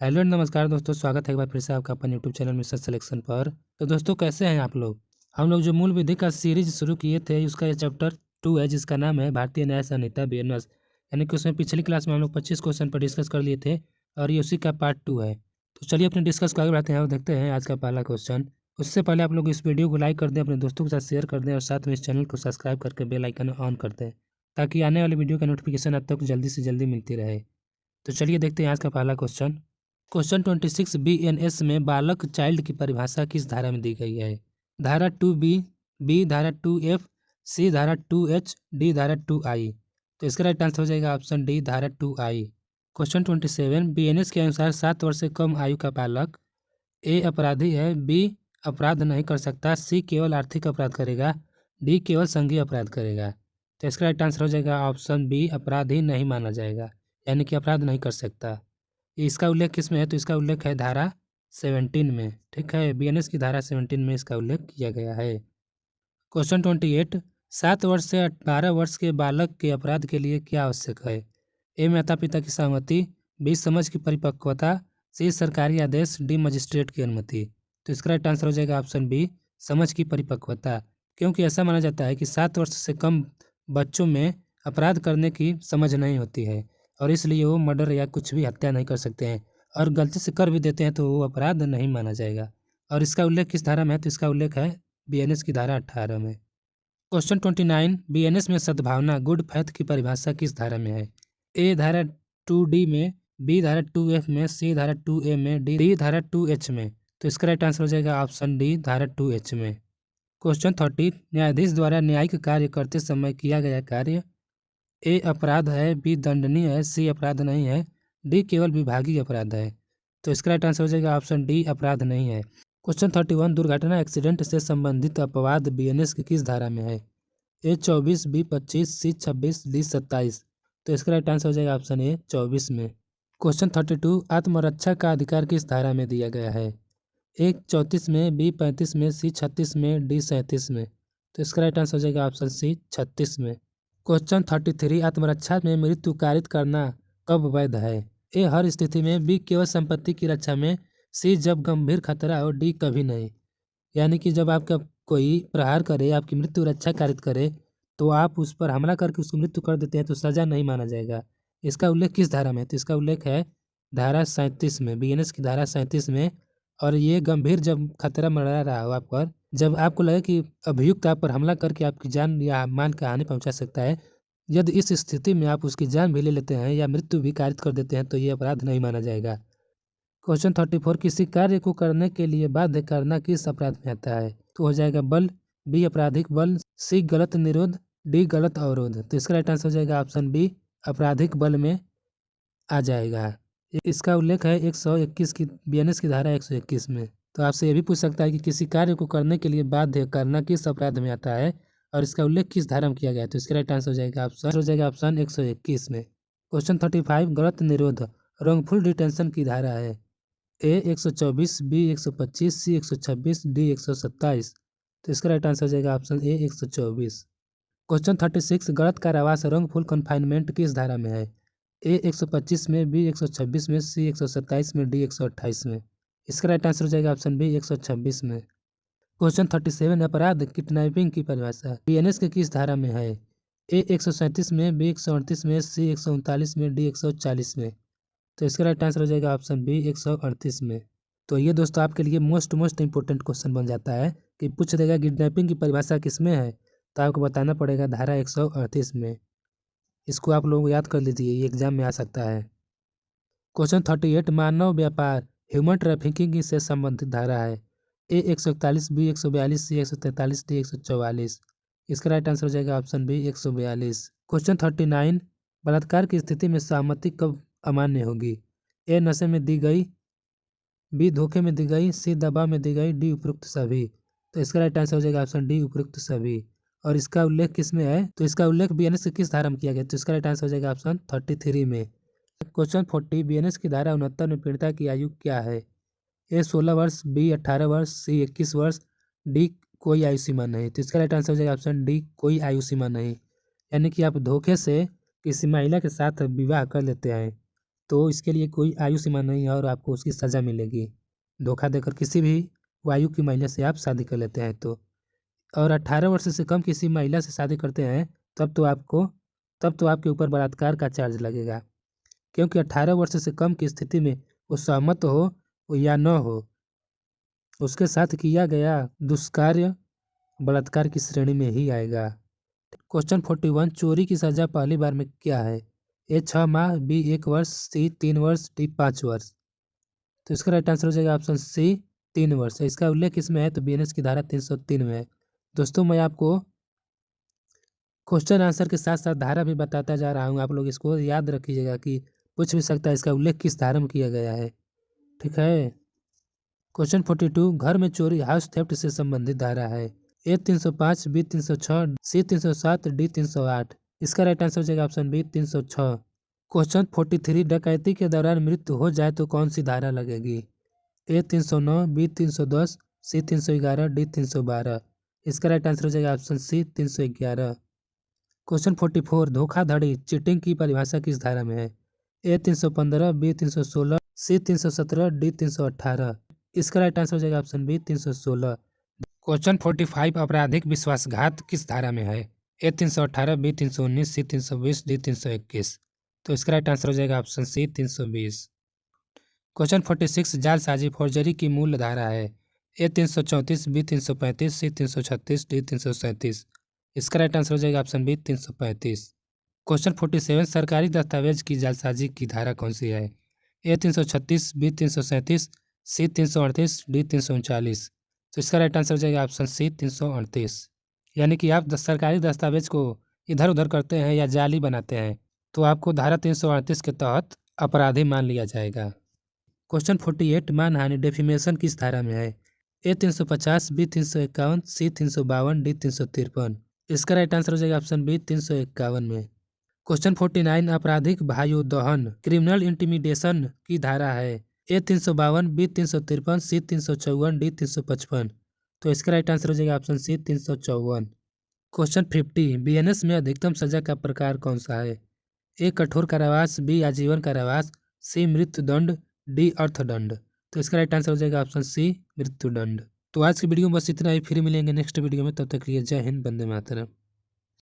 Hello नमस्कार दोस्तों, स्वागत है एक बार फिर से आपका अपन यूट्यूब चैनल मिस्टर सिलेक्शन पर। तो दोस्तों कैसे हैं आप लोग? हम लोग जो मूल विधि का सीरीज शुरू किए थे उसका ये चैप्टर 2 है जिसका नाम है भारतीय न्याय संहिता बीएनएस। यानी कि उसमें पिछली क्लास में हम लोग 25 क्वेश्चन पर डिस्कस कर लिए थे और ये उसी का पार्ट 2 है। तो चलिए अपने डिस्कस को आगे बढ़ाते हैं और देखते हैं आज का पहला क्वेश्चन। उससे पहले आप लोग इस वीडियो को लाइक कर दें, अपने दोस्तों के साथ शेयर कर दें और साथ में इस चैनल को सब्सक्राइब करके बेल आइकन ऑन कर दें ताकि आने वाली वीडियो का नोटिफिकेशन आप तक जल्दी से जल्दी मिलती रहे। तो चलिए देखते हैं आज का पहला क्वेश्चन। क्वेश्चन 26 बीएनएस में बालक चाइल्ड की परिभाषा किस धारा में दी गई है? धारा 2 बी धारा 2 एफ, सी धारा 2 एच, डी धारा 2 आई। तो इसका राइट आंसर हो जाएगा ऑप्शन डी धारा 2 आई। क्वेश्चन 27 बीएनएस के अनुसार 7 वर्ष से कम आयु का बालक ए अपराधी है, बी अपराध नहीं कर सकता, सी केवल आर्थिक अपराध करेगा, डी केवल संघीय अपराध करेगा। तो इसका राइट आंसर हो जाएगा ऑप्शन बी अपराधी नहीं माना जाएगा, यानी कि अपराध नहीं कर सकता। इसका उल्लेख किस में है? तो इसका उल्लेख है धारा 17 में। ठीक है, बीएनएस की धारा 17 में इसका उल्लेख किया गया है। क्वेश्चन 28 7 वर्ष से 18 वर्ष के बालक के अपराध के लिए क्या आवश्यक है? ए माता पिता की सहमति, बी समझ की परिपक्वता, सी सरकारी आदेश, डी मजिस्ट्रेट की अनुमति। तो इसका राइट आंसर हो जाएगा ऑप्शन बी समझ की परिपक्वता, क्योंकि ऐसा माना जाता है कि 7 वर्ष से कम बच्चों में अपराध करने की समझ नहीं होती है और इसलिए वो मर्डर या कुछ भी हत्या नहीं कर सकते हैं, और गलती से कर भी देते हैं तो वो अपराध नहीं माना जाएगा। और इसका उल्लेख किस धारा में है? तो इसका उल्लेख है बीएनएस की धारा 18 में। क्वेश्चन 29 बीएनएस में सद्भावना गुड फैथ की परिभाषा किस धारा में है? ए धारा 2 डी में, बी धारा 2 एफ में, सी धारा 2 ए में, डी धारा 2 एच में। तो इसका राइट आंसर हो जाएगा ऑप्शन डी धारा 2 एच में। क्वेश्चन 30 न्यायाधीश द्वारा न्यायिक कार्य करते समय किया गया कार्य ए अपराध है, बी दंडनीय है, सी अपराध नहीं है, डी केवल विभागीय अपराध है। तो इसका राइट आंसर हो जाएगा ऑप्शन डी अपराध नहीं है। क्वेश्चन 31 दुर्घटना एक्सीडेंट से संबंधित अपवाद बीएनएस की किस धारा में है? ए 24, बी 25, सी 26, डी 27। तो इसका राइट आंसर हो जाएगा ऑप्शन ए 24 में। क्वेश्चन 32 आत्मरक्षा का अधिकार किस धारा में दिया गया है? ए 34 में, बी 35 में, सी 36 में, डी 37 में। तो इसका राइट आंसर हो जाएगा ऑप्शन सी 36 में। क्वेश्चन 33 आत्मरक्षा में मृत्यु कारित करना कब वैध है? ए हर स्थिति में, बी केवल संपत्ति की रक्षा में, सी जब गंभीर खतरा हो, डी कभी नहीं। यानी कि जब आपका कोई प्रहार करे, आपकी मृत्यु रक्षा कारित करे तो आप उस पर हमला करके उसकी मृत्यु कर देते हैं तो सजा नहीं माना जाएगा। इसका उल्लेख किस धारा में है? तो इसका उल्लेख है धारा 37 में, बीएनएस की धारा 37 में। और ये गंभीर जब खतरा मंडरा रहा हो आप पर, जब आपको लगे कि अभियुक्त आप पर हमला करके आपकी जान या माल का हानि पहुंचा सकता है, यदि इस स्थिति में आप उसकी जान भी ले लेते हैं या मृत्यु भी कारित कर देते हैं तो ये अपराध नहीं माना जाएगा। क्वेश्चन 34 किसी कार्य को करने के लिए बाध्य करना किस अपराध में आता है? तो हो जाएगा बल, बी आपराधिक बल, सी गलत निरोध, डी गलत अवरोध। तो इसका राइट आंसर हो जाएगा ऑप्शन बी आपराधिक बल में आ जाएगा। इसका उल्लेख है 121 की बीएनएस की धारा 121 में। तो आपसे ये भी पूछ सकता है कि किसी कार्य को करने के लिए बाध्य करना किस अपराध में आता है और इसका उल्लेख किस धारा में किया गया है? तो इसका राइट आंसर हो जाएगा ऑप्शन 121 में। क्वेश्चन 35 गलत निरोध रॉन्गफुल डिटेंशन की धारा है। ए 124, बी 125, सी 126, डी 127। तो इसका राइट आंसर हो जाएगा ऑप्शन ए 124। क्वेश्चन 36 गलत कारावास रॉन्गफुल कन्फाइनमेंट किस धारा में है? ए 125 में, बी 126 में, सी 127 में, डी 128 में। इसका राइट आंसर हो जाएगा ऑप्शन बी 126 में। क्वेश्चन 37 अपराध किडनैपिंग की परिभाषा बीएनएस के किस धारा में है? ए 137 में, बी 138 में, सी 139 में, डी 140 में। तो इसका राइट आंसर हो जाएगा ऑप्शन बी 138 में। तो ये दोस्तों आपके लिए मोस्ट इंपॉर्टेंट क्वेश्चन बन जाता है कि पूछ देगा किडनैपिंग की परिभाषा किस में है, तो आपको बताना पड़ेगा धारा 138 में। इसको आप लोग याद कर लीजिए, ये एग्जाम में आ सकता है। क्वेश्चन 38 मानव व्यापार ह्यूमन ट्रैफिकिंग से संबंधित धारा है। ए 141, बी 142, सी 143, डी 144। इसका राइट आंसर हो जाएगा ऑप्शन बी 142। क्वेश्चन 39 बलात्कार की स्थिति में सहमति कब अमान्य होगी? ए नशे में दी गई, बी धोखे में दी गई, सी दबाव में दी गई, डी उपरोक्त सभी। तो इसका राइट आंसर हो जाएगा ऑप्शन डी उपरोक्त सभी। और इसका उल्लेख किस में है? तो इसका उल्लेख बीएनएस के किस धारा में किया गया? तो इसका राइट आंसर हो जाएगा ऑप्शन 33 में। क्वेश्चन 40 बीएनएस की धारा 69 में पीड़िता की आयु क्या है? ए 16 वर्ष, बी 18 वर्ष, सी 21 वर्ष, डी कोई आयु सीमा नहीं। तो इसका राइट आंसर हो जाएगा ऑप्शन डी कोई आयु सीमा नहीं। यानी कि आप धोखे से किसी महिला के साथ विवाह कर लेते हैं तो इसके लिए कोई आयु सीमा नहीं है और आपको उसकी सज़ा मिलेगी। धोखा देकर किसी भी आयु की महिला से आप शादी कर लेते हैं तो। और 18 वर्ष से कम किसी महिला से शादी करते हैं तब तो आपके ऊपर बलात्कार का चार्ज लगेगा, क्योंकि 18 वर्ष से कम की स्थिति में वो सहमत हो या न हो, उसके साथ किया गया दुष्कार्य बलात्कार की श्रेणी में ही आएगा। क्वेश्चन 41, चोरी की सजा पहली बार में क्या है? ए 6 माह, बी 1 वर्ष, सी 3 वर्ष, डी 5 वर्ष। तो इसका राइट आंसर हो जाएगा ऑप्शन सी 3 वर्ष। इसका उल्लेख किसमें है? तो बीएनएस की धारा 303 में है। दोस्तों मैं आपको क्वेश्चन आंसर के साथ साथ धारा भी बताता जा रहा हूँ, आप लोग इसको याद रखिएगा कि पूछ भी सकता है इसका उल्लेख किस धारा में किया गया है। ठीक है। क्वेश्चन 42, घर में चोरी हाउस थेफ्ट से संबंधित धारा है। ए 305, बी 306, सी 307, डी 308। इसका राइट आंसर हो जाएगा ऑप्शन बी 306। क्वेश्चन 43, डकैती के दौरान मृत्यु हो जाए तो कौन सी धारा लगेगी? ए 309, बी 310, सी 311, डी 312। इसका राइट आंसर हो जाएगा ऑप्शन सी 311। क्वेश्चन 44, धोखाधड़ी चीटिंग की परिभाषा किस धारा में है? ए 315, बी 316, सी 317, डी 318। इसका राइट आंसर हो जाएगा ऑप्शन बी 316। क्वेश्चन 45, आपराधिक विश्वासघात किस धारा में है? ए 318, बी 319, सी 320, डी 321। तो इसका राइट आंसर हो जाएगा ऑप्शन सी 320। क्वेश्चन 46, जालसाजी फौर्जरी की मूल धारा है। ए 334, बी 335, सी 336, डी 337। इसका राइट आंसर हो जाएगा ऑप्शन बी 335। क्वेश्चन 47, सरकारी दस्तावेज की जालसाजी की धारा कौन सी है? ए 336, बी 337, सी 338, डी 339। तो इसका राइट आंसर हो जाएगा ऑप्शन सी 338। यानी कि आप सरकारी दस्तावेज को इधर उधर करते हैं या जाली बनाते हैं तो आपको धारा 338 के तहत अपराधी मान लिया जाएगा। क्वेश्चन 48, मानहानि डेफिमेशन किस धारा में है? ए 350, बी 351, सी 352, डी 353। इसका राइट आंसर हो जाएगा ऑप्शन बी 351 में। क्वेश्चन 49, आपराधिक भायोदहन क्रिमिनल इंटिमिडेशन की धारा है। ए 352, बी 353, सी 354, डी 355। तो इसका राइट आंसर हो जाएगा ऑप्शन सी 354। क्वेश्चन 50, बीएनएस में अधिकतम सजा का प्रकार कौन सा है? ए कठोर कारावास, बी आजीवन कारावास, सी मृत्युदंड, डी अर्थदंड। तो इसका राइट आंसर हो जाएगा ऑप्शन सी मृत्युदंड। तो आज की वीडियो में बस इतना ही, फिर मिलेंगे नेक्स्ट वीडियो में, तब तक के लिए जय हिंद, वंदे मातरम।